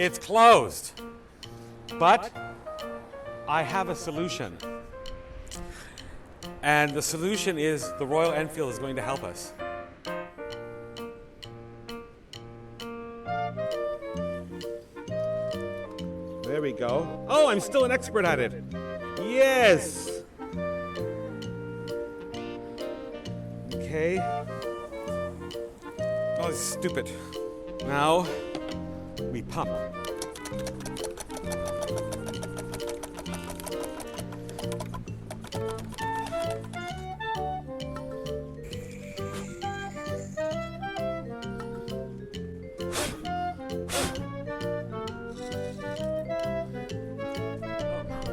It's closed. But I have a solution. And the solution is the Royal Enfield is going to help us. There we go. Oh, I'm still an expert at it. Yes. Okay. Oh, it's stupid. Now we pump.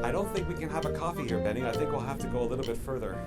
I don't think we can have a coffee here, Benny. I think we'll have to go a little bit further.